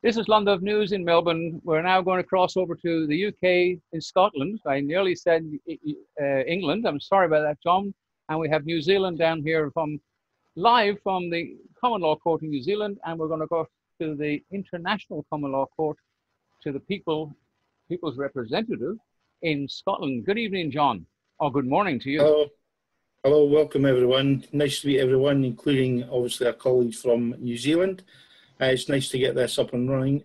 This is London News in Melbourne. We're now going to cross over to the UK in Scotland. I nearly said England. I'm sorry about that, John. And we have New Zealand down here live from the Common Law Court in New Zealand. And we're going to go to the International Common Law Court to the people's representative in Scotland. Good evening, John. Or good morning to you. Hello. Hello, welcome everyone. Nice to meet everyone, including obviously our colleagues from New Zealand. It's nice to get this up and running.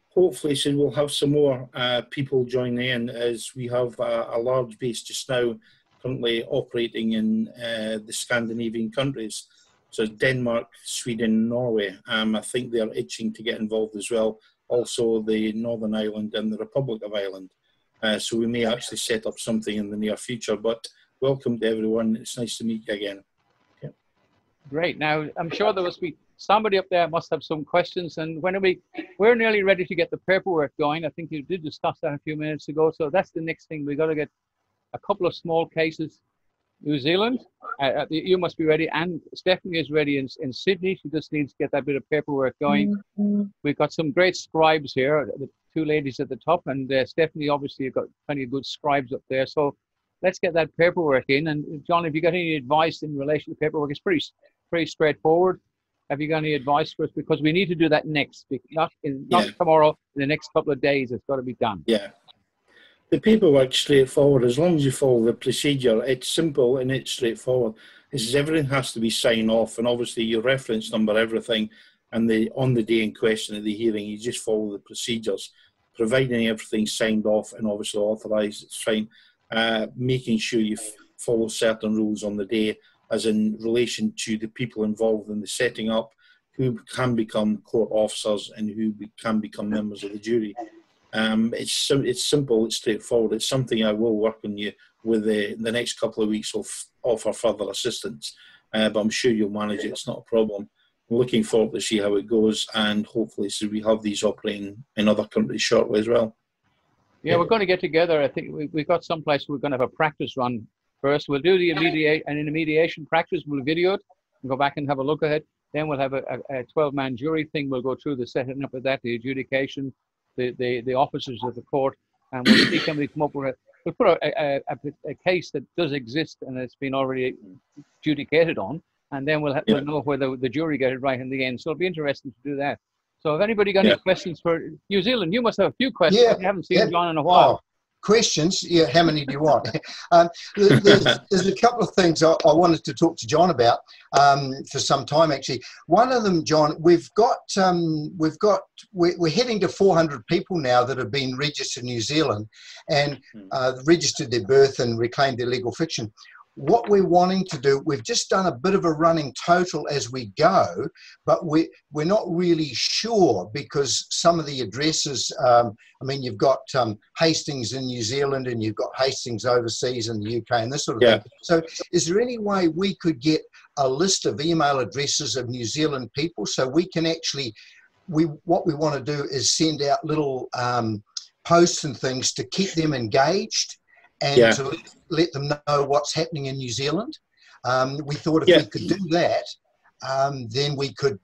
Hopefully soon we'll have some more people join in, as we have a large base just now currently operating in the Scandinavian countries. So Denmark, Sweden, Norway. I think they're itching to get involved as well. Also the Northern Ireland and the Republic of Ireland. So we may actually set up something in the near future, but welcome to everyone. It's nice to meet you again. Okay. Great. Now, I'm sure there must be somebody up there must have some questions, and we're nearly ready to get the paperwork going. I think you did discuss that a few minutes ago. So that's the next thing. We've got to get a couple of small cases. New Zealand, you must be ready, and Stephanie is ready in Sydney. She just needs to get that bit of paperwork going. We've got some great scribes here, the two ladies at the top, and Stephanie, obviously, you've got plenty of good scribes up there. So let's get that paperwork in. And John, have you got any advice in relation to paperwork? It's pretty straightforward. Have you got any advice for us? Because we need to do that next, not tomorrow, in the next couple of days. It's got to be done. Yeah. The paperwork's straightforward. As long as you follow the procedure, it's simple and it's straightforward. This is everything has to be signed off, and obviously your reference number, everything, and on the day in question of the hearing, you just follow the procedures, providing everything's signed off and obviously authorised, it's fine. Making sure you follow certain rules on the day, as in relation to the people involved in the setting up, who can become court officers and who can become members of the jury. It's simple, it's straightforward. It's something I will work on you with the next couple of weeks of offer further assistance, but I'm sure you'll manage it. It's not a problem. I'm looking forward to see how it goes, and hopefully so we have these operating in other countries shortly as well. Yeah, we're going to get together. I think we've got some place we're going to have a practice run first. We'll do the mediation practice. We'll video it and go back and have a look at it. Then we'll have a 12-man jury thing. We'll go through the setting up of that, the adjudication, the officers of the court, and we'll see can we come up with we'll put a case that does exist and it's been already adjudicated on, and then we'll know whether the jury get it right in the end. So it'll be interesting to do that. So if anybody got any questions for New Zealand, you must have a few questions. Yeah, you haven't seen John in a while. Oh, questions? Yeah, how many do you want? There's a couple of things I wanted to talk to John about for some time, actually. One of them, John, we're heading to 400 people now that have been registered in New Zealand and registered their birth and reclaimed their legal fiction. What we're wanting to do, we've just done a bit of a running total as we go, but we're not really sure, because some of the addresses, I mean, you've got Hastings in New Zealand and you've got Hastings overseas in the UK and this sort of thing. So is there any way we could get a list of email addresses of New Zealand people so we can actually, what we want to do is send out little posts and things to keep them engaged and to let them know what's happening in New Zealand. We thought if we could do that, then we could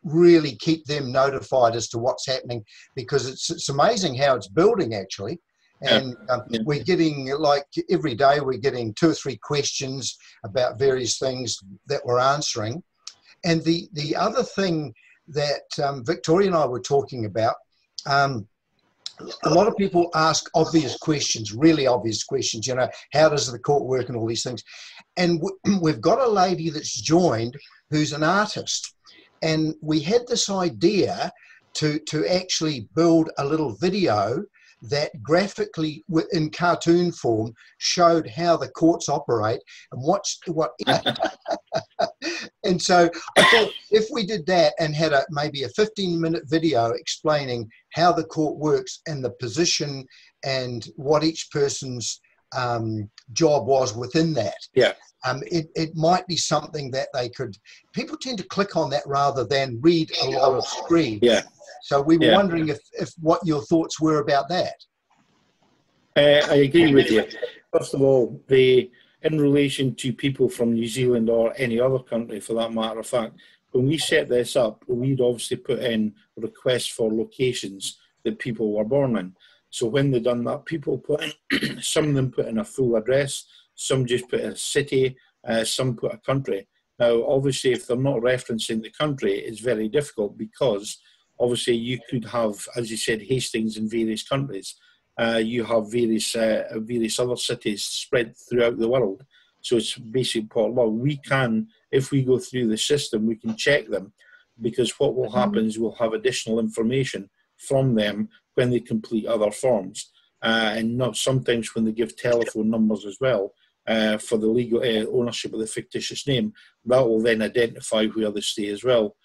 really keep them notified as to what's happening, because it's amazing how it's building actually. And we're getting, like every day, we're getting 2 or 3 questions about various things that we're answering. And the other thing that Victoria and I were talking about, a lot of people ask obvious questions, really obvious questions, you know, how does the court work and all these things. And we've got a lady that's joined who's an artist. And we had this idea to actually build a little video that graphically, in cartoon form, showed how the courts operate and what and so I thought if we did that and had maybe a 15-minute video explaining how the court works and the position and what each person's job was within that, it might be something that people tend to click on that rather than read a lot of screen. So we were wondering if what your thoughts were about that. I agree with you. First of all, in relation to people from New Zealand or any other country for that matter of fact, when we set this up, we'd obviously put in requests for locations that people were born in. So when they done that, people put in, some of them put in a full address, some just put a city, some put a country. Now, obviously, if they're not referencing the country, it's very difficult because obviously you could have, as you said, Hastings in various countries. You have various other cities spread throughout the world. So it's basically part law. We can, if we go through the system, we can check them, because what will happen is we'll have additional information from them when they complete other forms, and not sometimes when they give telephone numbers as well for the legal ownership of the fictitious name. That will then identify where they stay as well.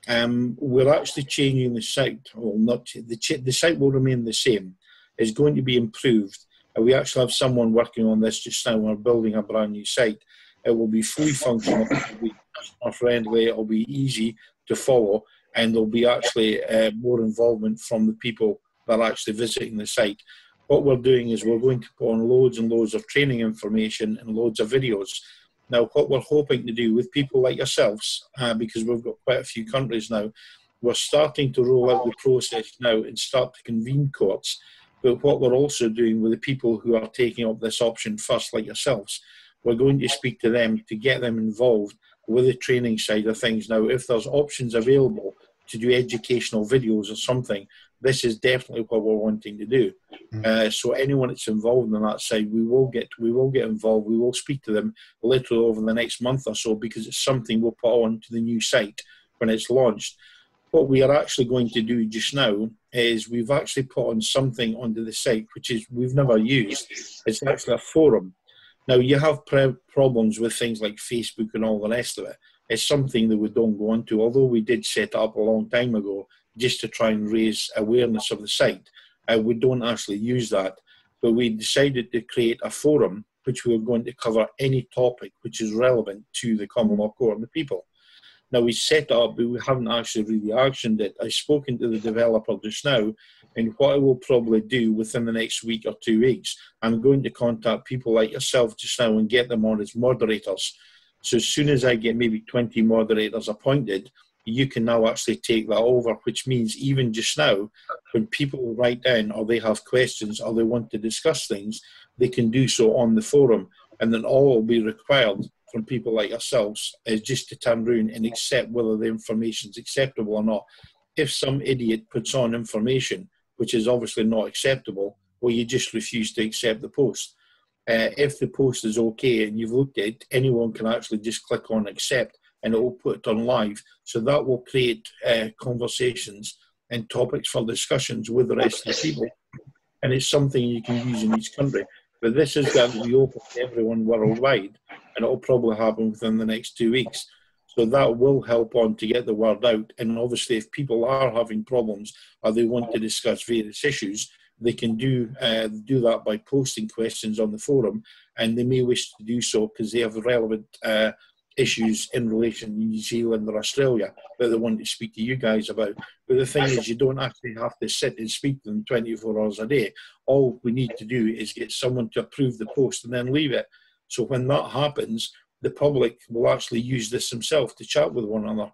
We're actually changing the site. Well, not the site will remain the same. It's going to be improved. We actually have someone working on this just now. We're building a brand new site. It will be fully functional, it will be customer friendly, it will be easy to follow, and there'll be actually more involvement from the people that are actually visiting the site. What we're doing is we're going to put on loads and loads of training information and loads of videos. Now, what we're hoping to do with people like yourselves, because we've got quite a few countries now, we're starting to roll out the process now and start to convene courts. But what we're also doing with the people who are taking up this option first, like yourselves, we're going to speak to them to get them involved with the training side of things. Now, if there's options available to do educational videos or something, this is definitely what we're wanting to do. So anyone that's involved on that side, we will get involved. We will speak to them literally over the next month or so, because it's something we'll put onto the new site when it's launched. What we are actually going to do just now is we've actually put on something onto the site which is we've never used. It's actually a forum. Now, you have problems with things like Facebook and all the rest of it. It's something that we don't go into, although we did set it up a long time ago just to try and raise awareness of the site. We don't actually use that, but we decided to create a forum which we are going to cover any topic which is relevant to the Commonwealth Court and the people. Now, we set it up, but we haven't actually really actioned it. I've spoken to the developer just now, and what I will probably do within the next week or 2 weeks, I'm going to contact people like yourself just now and get them on as moderators. So as soon as I get maybe 20 moderators appointed, you can now actually take that over, which means even just now, when people write down or they have questions or they want to discuss things, they can do so on the forum, and then all will be required from people like yourselves is just to turn around and accept whether the information is acceptable or not. If some idiot puts on information which is obviously not acceptable, well, you just refuse to accept the post. If the post is okay and you've looked at it, anyone can actually just click on accept and it will put it on live. So that will create conversations and topics for discussions with the rest of the people. And it's something you can use in each country. But this is going to be open to everyone worldwide, and it will probably happen within the next 2 weeks. So that will help on to get the word out. And obviously, if people are having problems or they want to discuss various issues, they can do that by posting questions on the forum, and they may wish to do so because they have relevant issues in relation to New Zealand or Australia that they want to speak to you guys about. But the thing is, you don't actually have to sit and speak to them 24 hours a day. All we need to do is get someone to approve the post and then leave it. So when that happens, the public will actually use this themselves to chat with one another.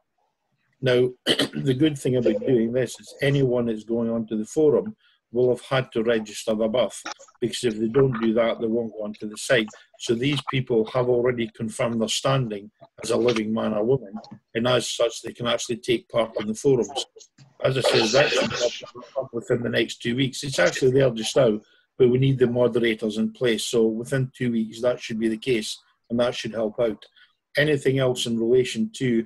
Now, the good thing about doing this is anyone that's going onto the forum will have had to register their birth, because if they don't do that, they won't go onto the site. So these people have already confirmed their standing as a living man or woman, and as such, they can actually take part in the forums. As I said, that should be up within the next 2 weeks. It's actually there just now, but we need the moderators in place. So within 2 weeks, that should be the case, and that should help out. Anything else in relation to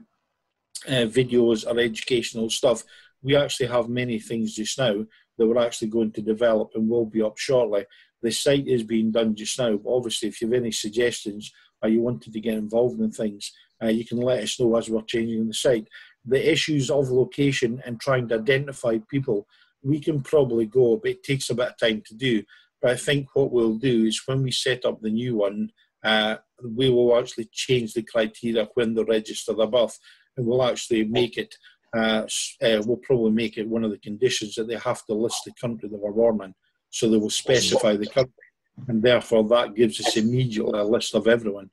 videos or educational stuff, we actually have many things just now that we're actually going to develop and will be up shortly. The site is being done just now, but obviously if you have any suggestions or you wanted to get involved in things, you can let us know as we're changing the site. The issues of location and trying to identify people, we can probably go, but it takes a bit of time to do. But I think what we'll do is when we set up the new one, we will actually change the criteria when they register their birth, and we'll actually make it we'll probably make it one of the conditions that they have to list the country they were born in. So they will specify the country. and therefore that gives us immediately a list of everyone.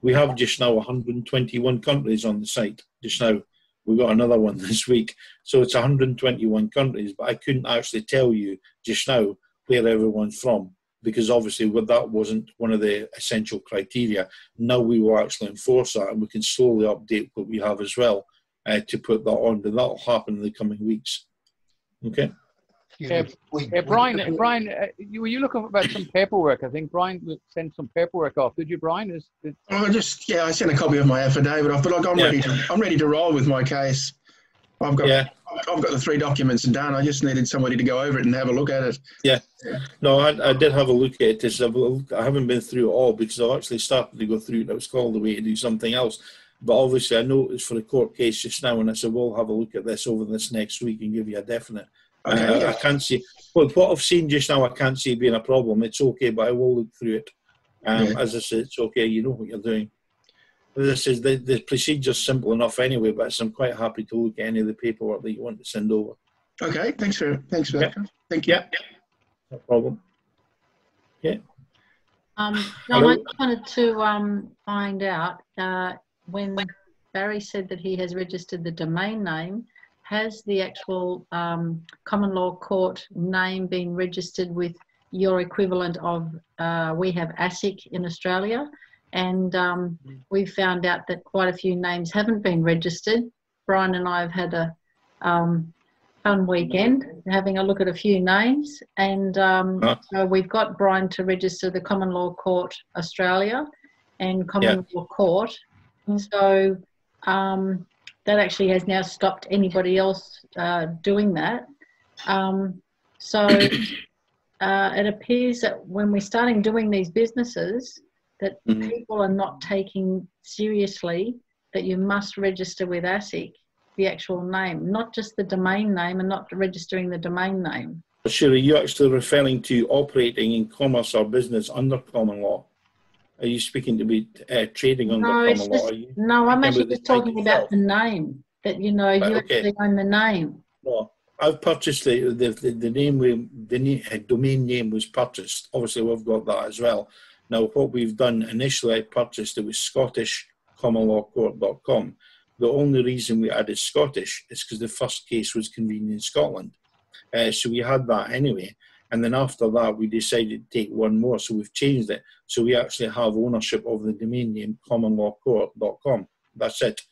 We have just now 121 countries on the site. Just now, we've got another one this week. So it's 121 countries, but I couldn't actually tell you just now where everyone's from, because obviously that wasn't one of the essential criteria. Now we will actually enforce that, and we can slowly update what we have as well to put that on, and that'll happen in the coming weeks. Okay. Brian, were you looking about some paperwork? I think Brian sent some paperwork off. Did you, Brian? I sent a copy of my affidavit off, but I'm ready to roll with my case. I've got the 3 documents done. I just needed somebody to go over it and have a look at it. Yeah. No, I did have a look at it. I haven't been through it all because I actually started to go through it. I was called away to do something else. But obviously I know it's for a court case just now, and I said, we'll have a look at this over this next week and give you a definite. Okay, I can't see. Well, what I've seen just now, I can't see it being a problem. It's okay, but I will look through it. As I said, it's okay. You know what you're doing. As I said, the procedure's simple enough anyway, but I'm quite happy to look at any of the paperwork that you want to send over. Okay, thanks for that. Thank you. Yeah, no problem. Yeah. John, I just wanted to find out when Barry said that he has registered the domain name, has the actual common law court name been registered with your equivalent of, we have ASIC in Australia, and we found out that quite a few names haven't been registered. Brian and I have had a fun weekend having a look at a few names, and so we've got Brian to register the Common Law Court Australia and Common Law Court. So that actually has now stopped anybody else doing that. So it appears that when we're starting doing these businesses, that people are not taking seriously that you must register with ASIC the actual name, not just the domain name, and not registering the domain name. Sure, are you actually referring to operating in commerce or business under common law? Are you speaking to be trading under common law? No, I'm actually just talking about the name, that you actually own the name. No, I've purchased the name, domain name was purchased. Obviously, we've got that as well. Now, what we've done initially, I purchased it was ScottishCommonLawCourt.com. The only reason we added Scottish is because the first case was convened in Scotland. So we had that anyway. And then after that, we decided to take one more. So we've changed it. So we actually have ownership of the domain name CommonLawCourt.com. That's it.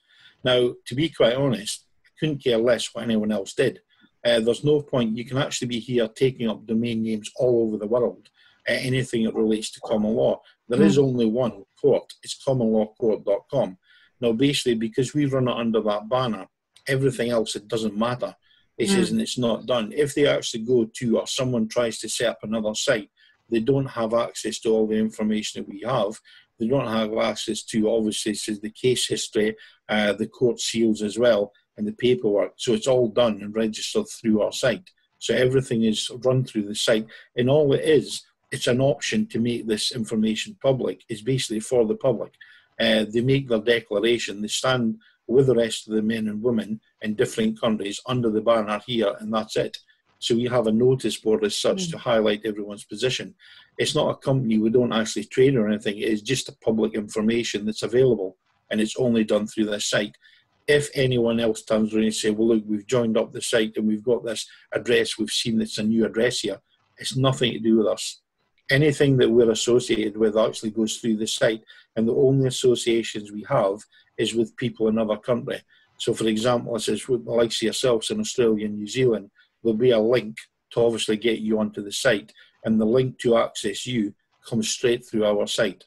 Now, to be quite honest, I couldn't care less what anyone else did. There's no point. You can actually be here taking up domain names all over the world, anything that relates to common law. There is only one court. It's CommonLawCourt.com. Now, basically, because we run it under that banner, everything else, it doesn't matter. It says, and it's not done. If they actually go to, or someone tries to set up another site, they don't have access to all the information that we have. They don't have access to, obviously, says the case history, the court seals as well, and the paperwork. So it's all done and registered through our site. So everything is run through the site. And all it is, it's an option to make this information public. It's basically for the public. They make their declaration. They stand with the rest of the men and women in different countries under the banner here, and that's it. So we have a notice board as such to highlight everyone's position. It's not a company. We don't actually trade or anything. It is just a public information that's available, and it's only done through this site. If anyone else turns around and say, well, look, we've joined up the site and we've got this address, we've seen it's a new address here, it's nothing to do with us. Anything that we're associated with actually goes through the site, and the only associations we have is with people in other country. So, for example, it says with the likes of yourselves in Australia and New Zealand, there'll be a link to obviously get you onto the site, and the link to access you comes straight through our site.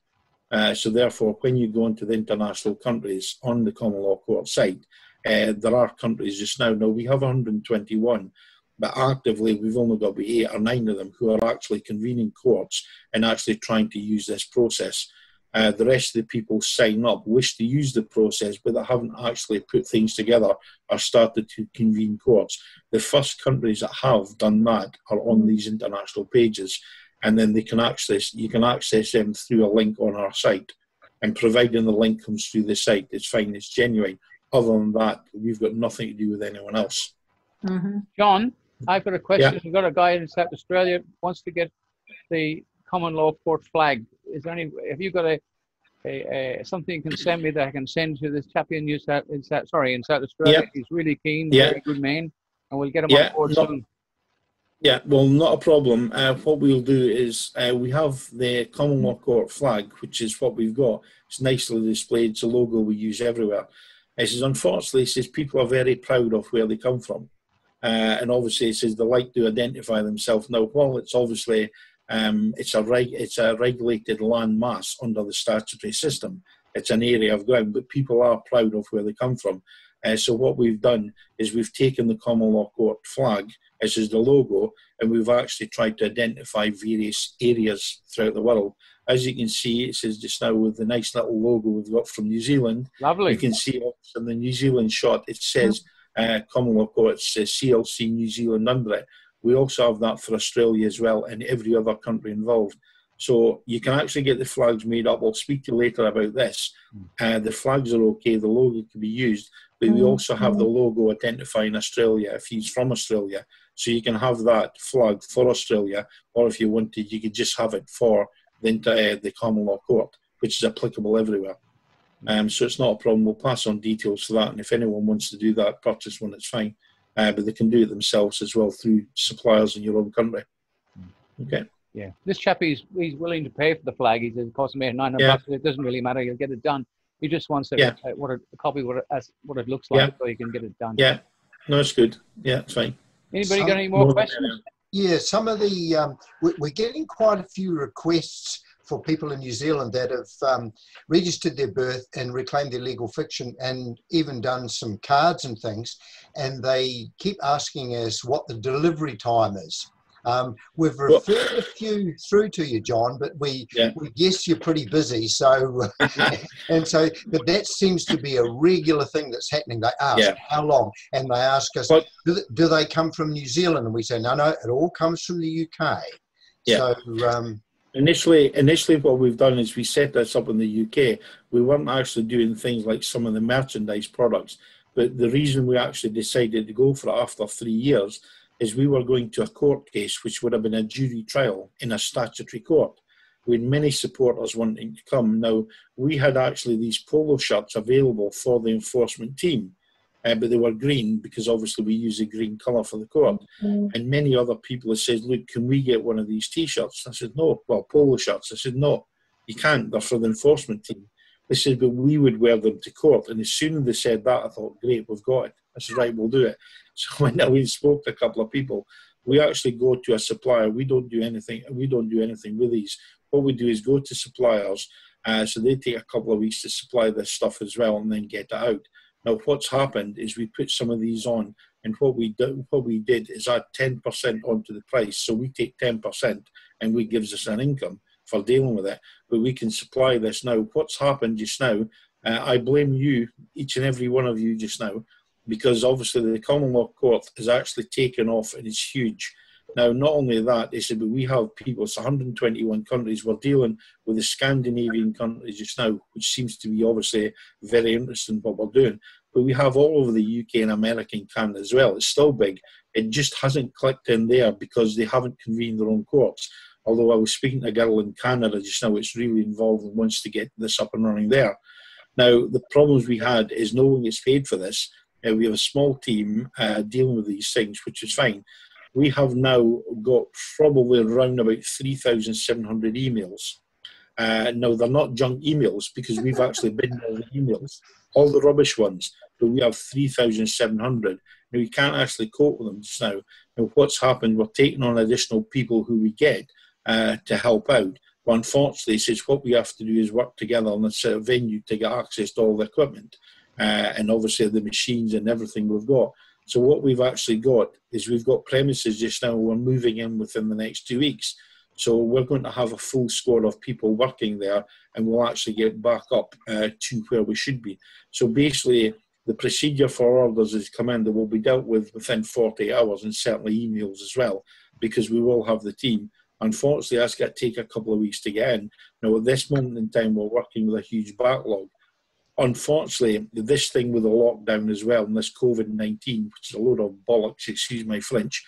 So therefore, when you go into the international countries on the Common Law Court site, there are countries just now. Now, we have 121, but actively we've only got about 8 or 9 of them who are actually convening courts and actually trying to use this process. The rest of the people sign up, wish to use the process, but they haven't actually put things together or started to convene courts. The first countries that have done that are on these international pages, and then you can access them through a link on our site. And providing the link comes through the site, it's fine, it's genuine. Other than that, we've got nothing to do with anyone else. John, I've got a question. We've got a guy in South Australia wants to get the common law court flag. Is there any? Have you got something you can send me that I can send to this chappie in South Australia? Yeah. He's really keen, Yeah. very good man, and we'll get him on board soon. Yeah, well, not a problem. What we'll do is we have the common law court flag, which is what we've got. It's nicely displayed. It's a logo we use everywhere. It says, unfortunately, it says people are very proud of where they come from. And obviously, it says they like to identify themselves. Now, while it's obviously, it's a regulated land mass under the statutory system. It's an area of ground, but people are proud of where they come from. So what we've done is we've taken the common law court flag, this is the logo, and we've actually tried to identify various areas throughout the world. As you can see, it says just now with the nice little logo we've got from New Zealand. Lovely. You can see in the New Zealand shot, it says common law court, it says CLC New Zealand under it. We also have that for Australia as well and every other country involved. So you can actually get the flags made up. I'll speak to you later about this. The flags are okay, the logo can be used, but we also have the logo identifying Australia if he's from Australia. So you can have that flag for Australia, or if you wanted, you could just have it for the common law court, which is applicable everywhere. So it's not a problem. We'll pass on details for that, and if anyone wants to do that, purchase one, it's fine. But they can do it themselves as well through suppliers in your own country. Okay. Yeah, this chap, he's willing to pay for the flag. He says it costs me $900. It doesn't really matter. He'll get it done. He just wants a copy what it looks like, so he can get it done. Yeah, no, it's good. Yeah, it's fine. Anybody got any more questions? Yeah, some of the we're getting quite a few requests for people in New Zealand that have registered their birth and reclaimed their legal fiction and even done some cards and things, and they keep asking us what the delivery time is. We've referred a few through to you, John, but we guess you're pretty busy. So, but that seems to be a regular thing that's happening. They ask how long, and they ask us, do they come from New Zealand? And we say, no, it all comes from the UK. Yeah. So, initially, what we've done is we set this up in the UK. We weren't actually doing things like some of the merchandise products, but the reason we actually decided to go for it after 3 years is we were going to a court case which would have been a jury trial in a statutory court. We had many supporters wanting to come. Now, we had actually these polo shirts available for the enforcement team, but they were green because obviously we use a green colour for the court. And many other people have said, look, can we get one of these T-shirts? I said, no. Well, polo shirts. I said, no, you can't. They're for the enforcement team. They said, but we would wear them to court. And as soon as they said that, I thought, great, we've got it. I said, right, we'll do it. So when we spoke to a couple of people, we actually go to a supplier. We don't do anything with these. What we do is go to suppliers. So they take a couple of weeks to supply this stuff as well and then get it out. Now, what's happened is we put some of these on, and what we did is add 10% onto the price. So we take 10% and it gives us an income for dealing with it, but we can supply this now. What's happened just now, I blame you, each and every one of you just now, because obviously the common law court has actually taken off and it's huge. Now, not only that, they said, but we have people, it's 121 countries. We're dealing with the Scandinavian countries just now, which seems to be obviously very interesting what we're doing. But we have all over the UK and America and Canada as well. It's still big. It just hasn't clicked in there because they haven't convened their own courts. Although I was speaking to a girl in Canada just now, it's really involved and wants to get this up and running there. Now, the problems we had is no one gets paid for this. We have a small team dealing with these things, which is fine. We have now got probably around about 3,700 emails. No, they're not junk emails because we've actually been all the emails, all the rubbish ones, but we have 3,700. Now, we can't actually cope with them just now. Now, what's happened, we're taking on additional people who we get to help out. But unfortunately, it's what we have to do is work together on a set of venue to get access to all the equipment and obviously the machines and everything we've got. So what we've actually got is we've got premises just now we're moving in within the next 2 weeks. So we're going to have a full squad of people working there and we'll actually get back up to where we should be. So basically, the procedure for orders is come in that will be dealt with within 48 hours and certainly emails as well, because we will have the team. Unfortunately, that's going to take a couple of weeks to get in. Now, at this moment in time, we're working with a huge backlog. unfortunately, this thing with the lockdown as well, and this COVID-19, which is a load of bollocks, excuse my French,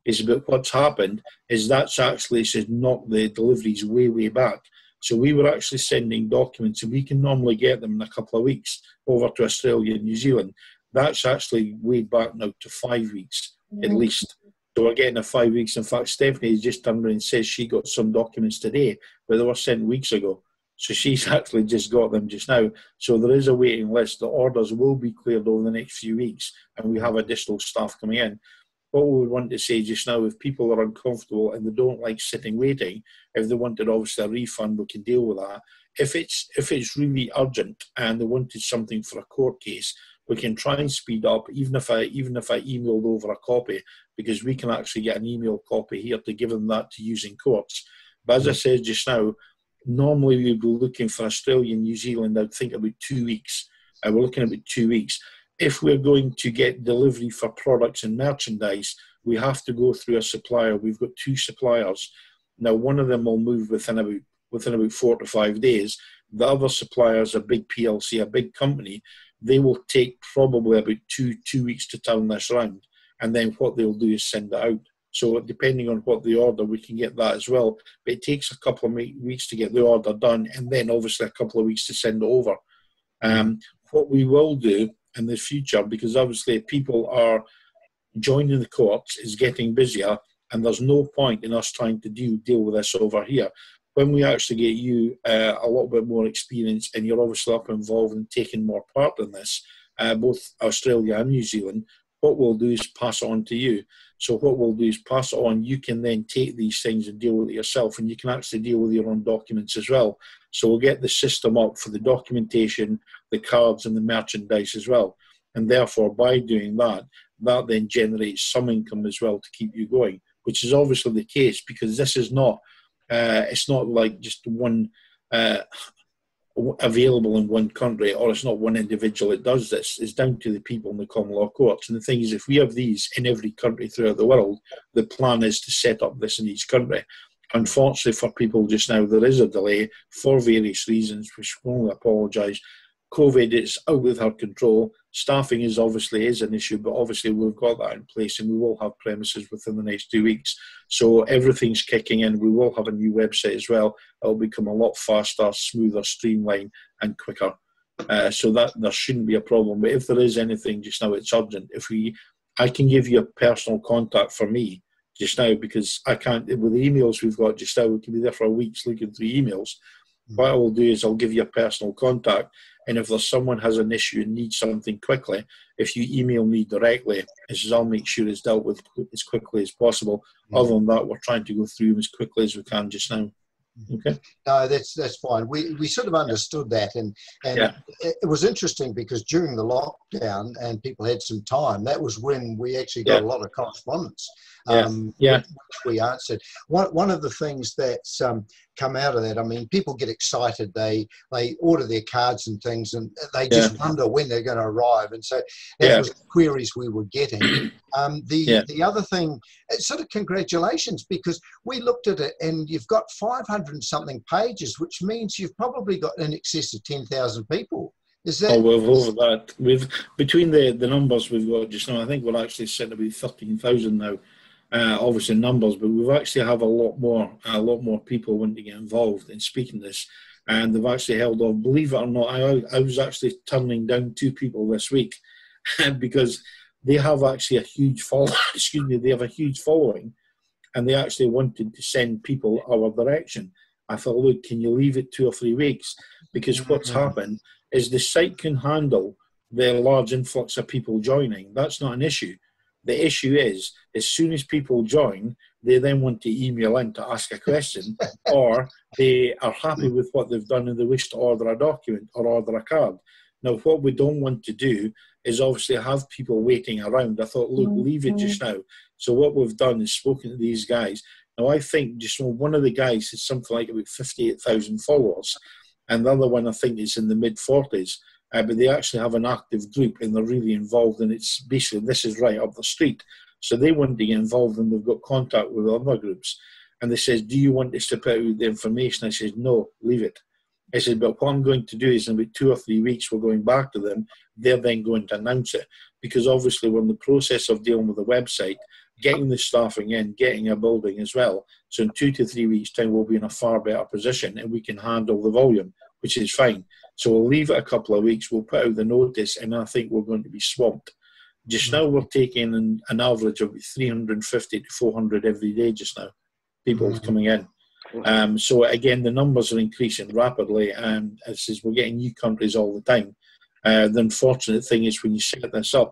is about what's happened, is that's actually says knocked the deliveries way, way back. So we were actually sending documents, and we can normally get them in a couple of weeks over to Australia and New Zealand. That's actually way back now to 5 weeks, at least. So we're getting a 5 weeks. In fact, Stephanie has just turned around and says she got some documents today, but they were sent weeks ago. So she's actually just got them just now. So there is a waiting list. The orders will be cleared over the next few weeks, and we have additional staff coming in. What we would want to say just now, if people are uncomfortable and they don't like sitting waiting, if they wanted obviously a refund, we can deal with that. If it's really urgent and they wanted something for a court case, we can try and speed up, even if I emailed over a copy, because we can actually get an email copy here to give them that to use in courts. But as I said just now, normally we'd be looking for Australia and New Zealand, I'd think about 2 weeks. We're looking at about 2 weeks. If we're going to get delivery for products and merchandise, we have to go through a supplier. We've got 2 suppliers. Now, one of them will move within about 4 to 5 days. The other supplier is a big PLC, a big company. They will take probably about two weeks to turn this around. And then what they'll do is send it out. So depending on what they order, we can get that as well. But it takes a couple of weeks to get the order done, and then obviously a couple of weeks to send it over. What we will do in the future, because obviously people are joining the courts, is getting busier, and there's no point in us trying to deal with this over here. When we actually get you a little bit more experience, and you're obviously up involved and taking more part in this, both Australia and New Zealand, what we'll do is pass it on to you. So what we'll do is pass it on. You can then take these things and deal with it yourself, and you can actually deal with your own documents as well. So we'll get the system up for the documentation, the cards, and the merchandise as well. And therefore, by doing that, that then generates some income as well to keep you going, which is obviously the case, because this is not, it's not like just one available in one country, or it's not one individual that does this. It's down to the people in the common law courts. And the thing is, if we have these in every country throughout the world, the plan is to set up this in each country. Unfortunately for people just now, there is a delay for various reasons, which we only apologise. COVID is out with our control. Staffing is an issue, but obviously we've got that in place, and we will have premises within the next 2 weeks. So everything's kicking in. We will have a new website as well. It'll become a lot faster, smoother, streamlined, and quicker. So that there shouldn't be a problem. But if there is anything just now, it's urgent. I can give you a personal contact for me just now, because I can't, with the emails we've got just now, we can be there for weeks looking through emails. What I will do is I'll give you a personal contact, and if there's someone has an issue and needs something quickly, if you email me directly, I'll make sure it's dealt with as quickly as possible. Other than that, we're trying to go through them as quickly as we can just now. Okay. No, that's fine. We sort of understood that, and it was interesting because during the lockdown and people had some time, that was when we actually got a lot of correspondence. Which we answered. One of the things that's come out of that, I mean, people get excited. They order their cards and things, and they just wonder when they're going to arrive. And so that was the queries we were getting. The other thing, sort of congratulations, because we looked at it and you've got 500 and something pages, which means you've probably got in excess of 10,000 people. Is that? Oh, we've over that. Between the numbers we've got just now, I think we're actually sitting about 13,000 now. Obviously numbers, but we've actually have a lot more people wanting to get involved in speaking this, and they've actually held on. Believe it or not, I was actually turning down 2 people this week because they have actually a huge they have a huge following, and they actually wanted to send people our direction. I thought, look, can you leave it 2 or 3 weeks? Because what's happened is the site can handle the large influx of people joining. That's not an issue. The issue is, as soon as people join, they then want to email in to ask a question, or they are happy with what they've done and they wish to order a document or order a card. Now, what we don't want to do is obviously have people waiting around. I thought, look, leave it just now. So what we've done is spoken to these guys. Now, I think just one of the guys is something like about 58,000 followers, and the other one I think is in the mid-40s. But they actually have an active group, and they're really involved, and it's basically, this is right up the street. So they want to get involved, and they've got contact with other groups. And they says, do you want us to put out the information? I says, no, leave it. I said, but what I'm going to do is in about 2 or 3 weeks, we're going back to them. They're then going to announce it, because obviously we're in the process of dealing with the website, getting the staffing in, getting a building as well. So in 2 to 3 weeks' time, we'll be in a far better position and we can handle the volume, which is fine. So we'll leave it a couple of weeks. We'll put out the notice, and I think we're going to be swamped. Just now, we're taking an average of 350 to 400 every day just now, people coming in. So again, the numbers are increasing rapidly, and as we're getting new countries all the time. The unfortunate thing is when you set this up,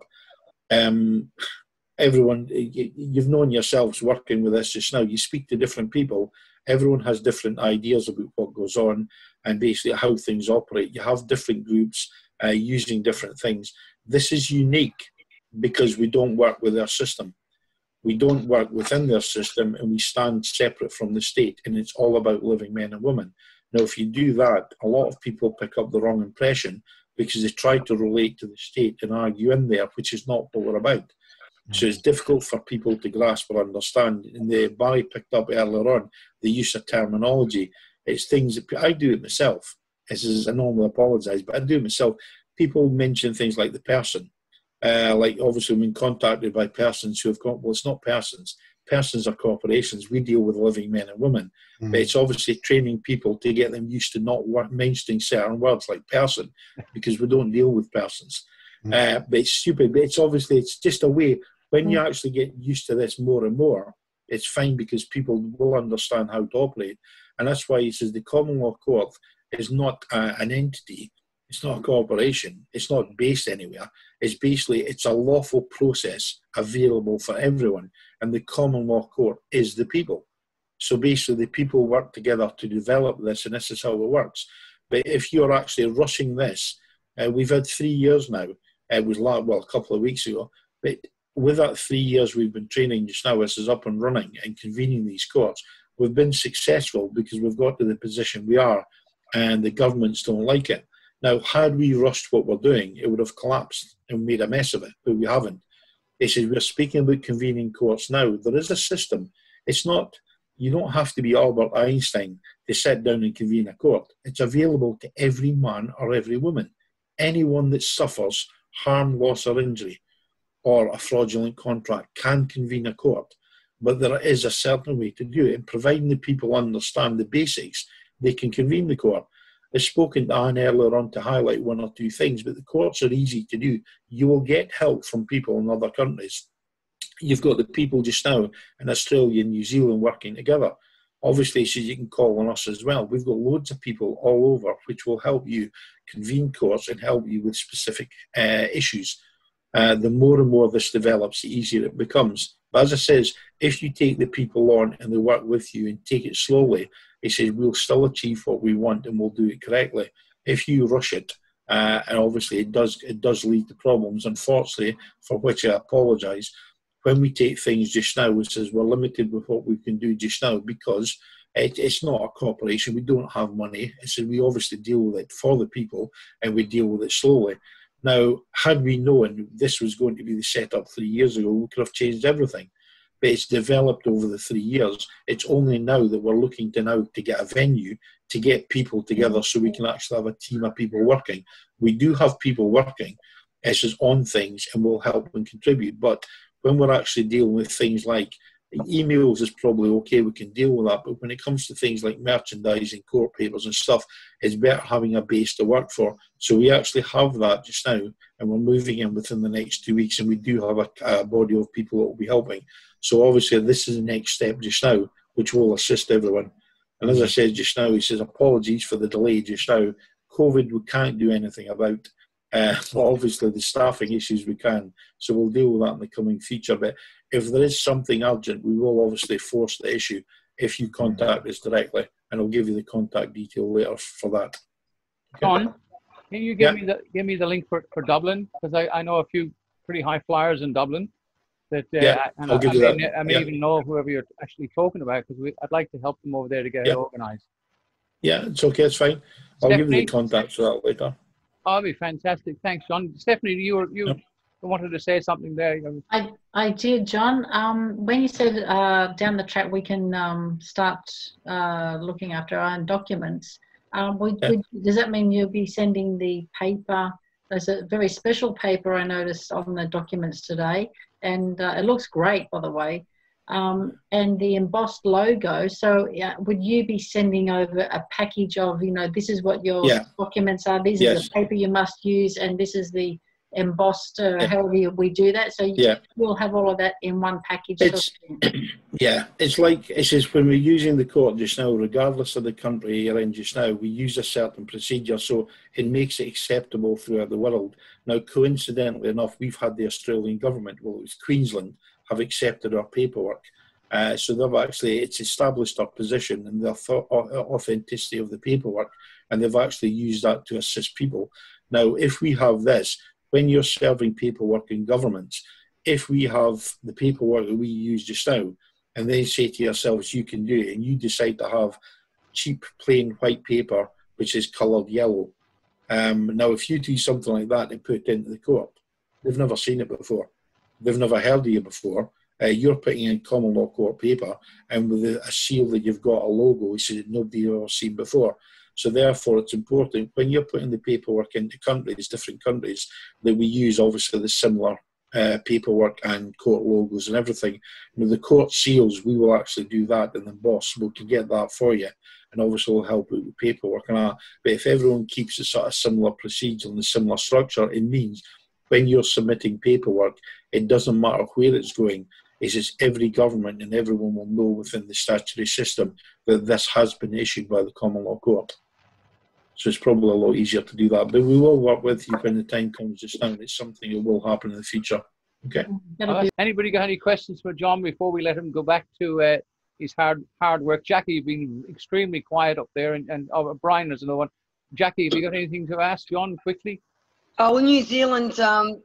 everyone, you've known yourselves working with this just now, you speak to different people, everyone has different ideas about what goes on and basically how things operate. You have different groups using different things. This is unique because we don't work with their system. We don't work within their system, and we stand separate from the state, and it's all about living men and women. Now, if you do that, a lot of people pick up the wrong impression because they try to relate to the state and argue in there, which is not what we're about. So it's difficult for people to grasp or understand. And Barry picked up earlier on the use of terminology. It's things that I do it myself. This is, I normally apologise, but I do it myself. People mention things like the person. Like obviously when contacted by persons who have got, well, it's not persons. Persons are corporations. We deal with living men and women. But it's obviously training people to get them used to not mentioning certain words like person, because we don't deal with persons. But it's stupid. But it's obviously, it's just a way, when you actually get used to this more and more, it's fine because people will understand how to operate. And that's why he says the Commonwealth Court is not an entity. It's not a corporation. It's not based anywhere. It's basically, it's a lawful process available for everyone. And the Commonwealth Court is the people. So basically the people work together to develop this, and this is how it works. But if you're actually rushing this, we've had 3 years now. It was, well, a couple of weeks ago. But with that 3 years we've been training just now, this is up and running and convening these courts. We've been successful because we've got to the position we are, and the governments don't like it. Now, had we rushed what we're doing, it would have collapsed and made a mess of it, but we haven't. He says, we're speaking about convening courts now. There is a system. It's not, you don't have to be Albert Einstein to sit down and convene a court. It's available to every man or every woman. Anyone that suffers harm, loss or injury or a fraudulent contract can convene a court. But there is a certain way to do it, and providing the people understand the basics, they can convene the court. I've spoken to Anne earlier on to highlight 1 or 2 things, but the courts are easy to do. You will get help from people in other countries. You've got the people just now in Australia and New Zealand working together. Obviously, so you can call on us as well. We've got loads of people all over which will help you convene courts and help you with specific issues. The more and more this develops, the easier it becomes. But as I says, if you take the people on and they work with you and take it slowly, he says we'll still achieve what we want and we'll do it correctly. If you rush it, and obviously it does lead to problems, unfortunately, for which I apologise. When we take things just now, it says we're limited with what we can do just now because it's not a corporation. We don't have money. It says we obviously deal with it for the people and we deal with it slowly. Now, had we known this was going to be the setup 3 years ago, we could have changed everything. But it's developed over the 3 years. It's only now that we're looking to get a venue to get people together so we can actually have a team of people working. We do have people working. It's just on things and we'll help and contribute. But when we're actually dealing with things like emails is probably okay, we can deal with that. But when it comes to things like merchandising, court papers and stuff, it's better having a base to work for. So we actually have that just now, and we're moving in within the next 2 weeks, and we do have a body of people that will be helping. So obviously this is the next step just now, which will assist everyone. And as I said just now, he says, apologies for the delay just now. COVID we can't do anything about. But obviously the staffing issues we can. So we'll deal with that in the coming future. But if there is something urgent, we will obviously force the issue if you contact us directly. And I'll give you the contact detail later for that. Okay. John, can you give me the link for Dublin? Because I know a few pretty high flyers in Dublin. That, and I'll give you that. I may even know whoever you're actually talking about, because I'd like to help them over there to get it organised. Yeah, it's okay, it's fine. I'll give you the contacts for that later. Oh, that'd be fantastic. Thanks, John. Stephanie, you wanted to say something there. I did, John. When you said down the track we can start looking after our own documents, Does that mean you'll be sending the paper? There's a very special paper I noticed on the documents today, and it looks great, by the way, and the embossed logo. So would you be sending over a package of, this is what your documents are, this is the paper you must use, and this is the embossed, however we do that? So you'll have all of that in one package. It's like, it's just when we're using the court just now, regardless of the country you're in just now, we use a certain procedure, so it makes it acceptable throughout the world. Now, coincidentally enough, we've had the Australian government, well, it was Queensland, have accepted our paperwork. So they've actually, it's established our position and the authenticity of the paperwork, and they've actually used that to assist people. Now, if we have this, when you're serving paperwork in governments, if we have the paperwork that we use just now, and they say to yourselves, you can do it, and you decide to have cheap, plain white paper, which is coloured yellow. Now, if you do something like that and put it into the court, they've never seen it before. They've never heard of you before. You're putting in common law court paper, and with a seal that you've got a logo, which nobody ever seen before. So therefore, it's important when you're putting the paperwork into countries, different countries, that we use obviously the similar paperwork and court logos and everything. The court seals, we will actually do that and emboss. We can get that for you, and obviously we'll help with the paperwork and that. But if everyone keeps a sort of similar procedure and a similar structure, it means when you're submitting paperwork, it doesn't matter where it's going. It's just every government and everyone will know within the statutory system that this has been issued by the Common Law Court. So it's probably a lot easier to do that. But we will work with you when the time comes just now. It's something that will happen in the future. Okay. Anybody got any questions for John before we let him go back to his hard work? Jackie, you've been extremely quiet up there, and Brian is another one. Jackie, have you got anything to ask John quickly? Oh, in New Zealand,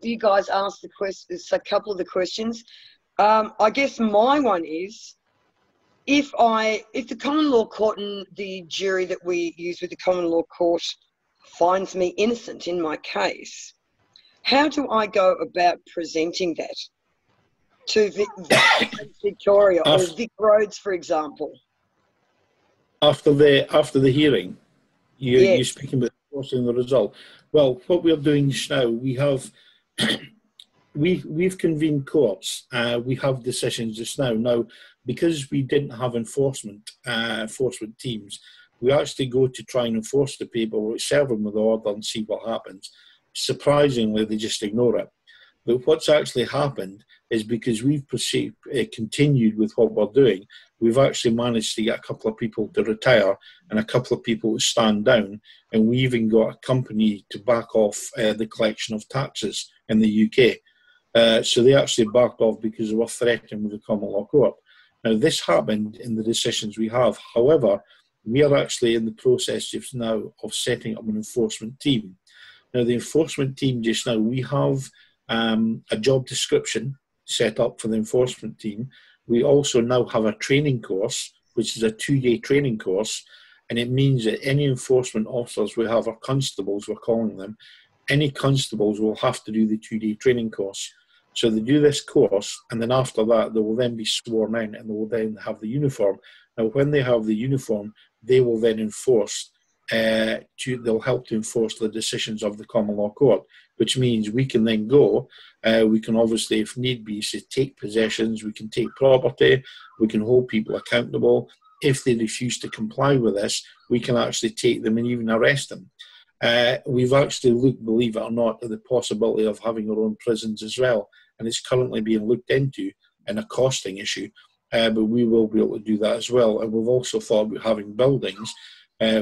you guys asked the questions, a couple of the questions. I guess my one is, if the common law court and the jury that we use with the common law court finds me innocent in my case, how do I go about presenting that to Victoria or Vic Rhodes, for example? After the hearing, you're speaking about enforcing the result. Well, what we're doing just now, we have we've convened courts. We have decisions just now. Now, because we didn't have enforcement teams, we actually go to try and enforce the people, we serve them with the order and see what happens. Surprisingly, they just ignore it. But what's actually happened is because we've continued with what we're doing, we've actually managed to get a couple of people to retire and a couple of people to stand down, and we even got a company to back off the collection of taxes in the UK. So they actually backed off because they were threatened with the Common Law Court. Now, this happened in the decisions we have. However, we are actually in the process just now of setting up an enforcement team. Now, the enforcement team just now, we have a job description set up for the enforcement team. We also now have a training course, which is a 2-day training course, and it means that any enforcement officers we have, our constables, we're calling them, any constables will have to do the 2-day training course. So they do this course, and then after that, they will then be sworn in, and they will then have the uniform. Now, when they have the uniform, they will then enforce, they'll help to enforce the decisions of the Common Law Court, which means we can then go, we can obviously, if need be, take possessions, we can take property, we can hold people accountable. If they refuse to comply with this, we can actually take them and even arrest them. We've actually looked, believe it or not, at the possibility of having our own prisons as well, and it's currently being looked into, and a costing issue, but we will be able to do that as well. And we've also thought about having buildings,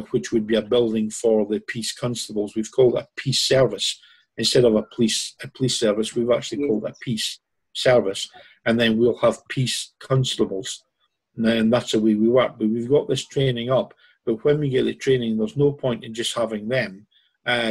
which would be a building for the peace constables. We've called it a peace service. Instead of a police service, we've actually called it a peace service, and then we'll have peace constables, and that's the way we work. But we've got this training up, but when we get the training, there's no point in just having them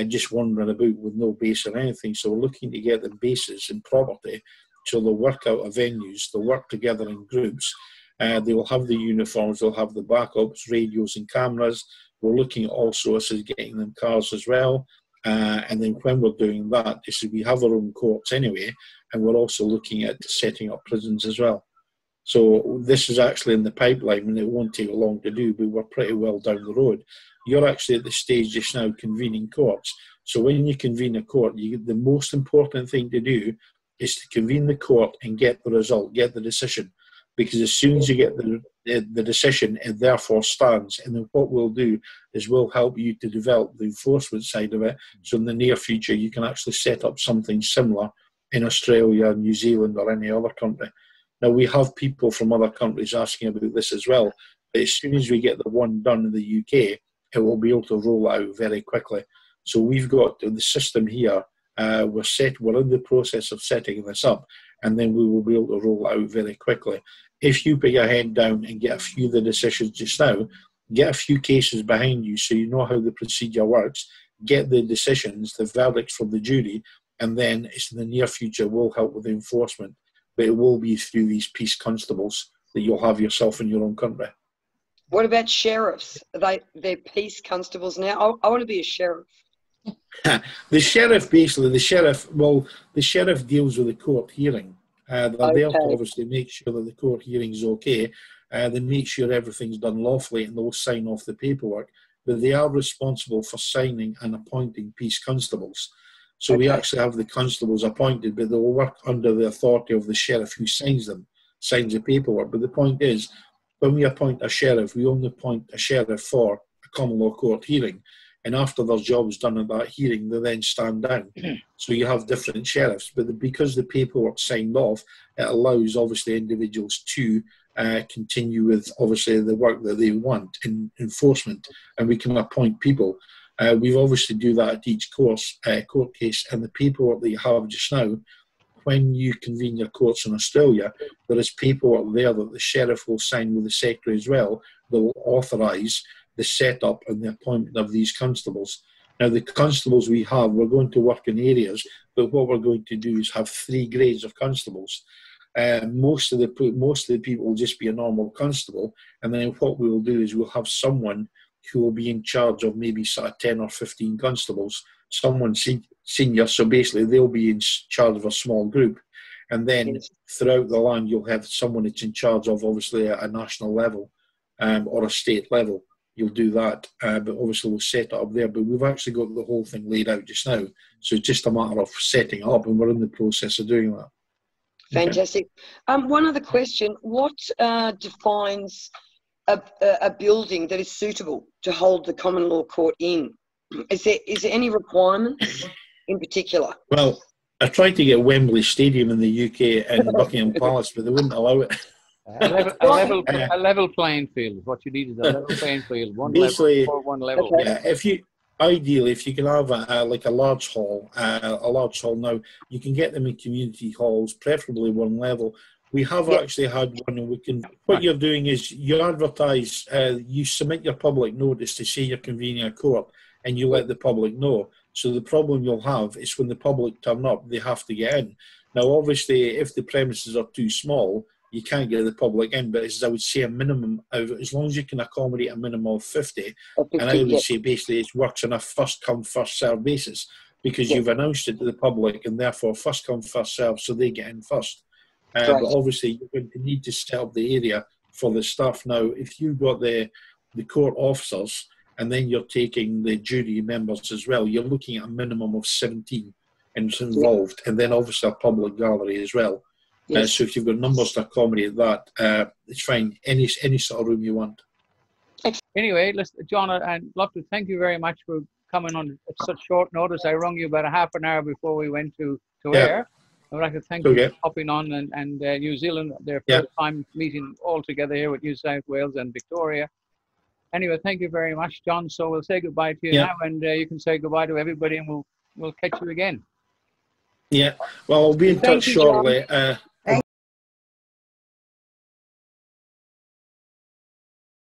just wandering about with no base or anything. So we're looking to get them bases and property, so they'll work out of venues, they'll work together in groups, they will have the uniforms, they'll have the backups, radios and cameras. We're looking at also as getting them cars as well. And then when we're doing that, we have our own courts anyway, and we're also looking at setting up prisons as well. So this is actually in the pipeline, and it won't take long to do, but we're pretty well down the road. you're actually at the stage just now convening courts. So when you convene a court, the most important thing to do is to convene the court and get the result, get the decision. Because as soon as you get the decision, it therefore stands. And then what we'll do is we'll help you to develop the enforcement side of it. So in the near future, you can actually set up something similar in Australia, New Zealand, or any other country. Now, we have people from other countries asking about this as well. But as soon as we get the one done in the UK, it will be able to roll out very quickly. So we've got the system here. We're in the process of setting this up, and then we will be able to roll out very quickly. If you put your head down and get a few of the decisions just now, get a few cases behind you so you know how the procedure works, get the decisions, the verdicts from the jury, and then it's in the near future we'll help with the enforcement. But it will be through these peace constables that you'll have yourself in your own country. What about sheriffs? They're peace constables now? I want to be a sheriff. The sheriff deals with the court hearing. They're there to obviously make sure that the court hearing is okay. They make sure everything's done lawfully, and they'll sign off the paperwork. But they are responsible for signing and appointing peace constables. So we actually have the constables appointed, but they'll work under the authority of the sheriff who signs the paperwork. But the point is, when we appoint a sheriff, we only appoint a sheriff for a common law court hearing. And after their job's done at that hearing, they then stand down. So you have different sheriffs. But because the paperwork's signed off, it allows, obviously, individuals to continue with, obviously, the work that they want in enforcement. And we can appoint people. We've obviously do that at each court case. And the paperwork that you have just now, when you convene your courts in Australia, there is paperwork there that the sheriff will sign with the secretary as well that will authorise the setup and the appointment of these constables. Now, the constables we have, we're going to work in areas, but what we're going to do is have 3 grades of constables. Most of the people will just be a normal constable, and then what we will do is we'll have someone who will be in charge of maybe sort of 10 or 15 constables, someone senior, so basically they'll be in charge of a small group. And then throughout the land, you'll have someone that's in charge of, obviously, a national level or a state level. You'll do that, but obviously we'll set it up there. But we've actually got the whole thing laid out just now. So it's just a matter of setting it up, and we're in the process of doing that. Fantastic. One other question. What defines a building that is suitable to hold the common law court in? Is there any requirements in particular? Well, I tried to get Wembley Stadium in the UK and Buckingham Palace, but they wouldn't allow it. A level playing field. What you need is a level playing field. One level. Yeah, if you can have like a large hall now, you can get them in community halls, preferably one level. We have actually had one, and we can. What you're doing is you advertise, you submit your public notice to say you're convening a court, and you let the public know. So the problem you'll have is when the public turn up, they have to get in. Now, obviously, if the premises are too small, you can't get the public in, but as I would say, a minimum of, as long as you can accommodate a minimum of 50, and I would say basically it works on a first come, first served basis, because you've announced it to the public, and therefore first come, first served, so they get in first. But obviously you're going to need to set up the area for the staff. Now, if you've got the court officers, and then you're taking the jury members as well, you're looking at a minimum of 17 involved, and then obviously a public gallery as well. So if you've got numbers to accommodate that, it's fine. Any sort of room you want. Anyway, listen, John, I'd love to thank you very much for coming on at such short notice. I rung you about a half an hour before we went to air. I would like to thank you for hopping on, and New Zealand, their first time meeting all together here with New South Wales and Victoria. Anyway, thank you very much, John. So we'll say goodbye to you now, and you can say goodbye to everybody, and we'll catch you again. Yeah, well, I'll be in touch shortly.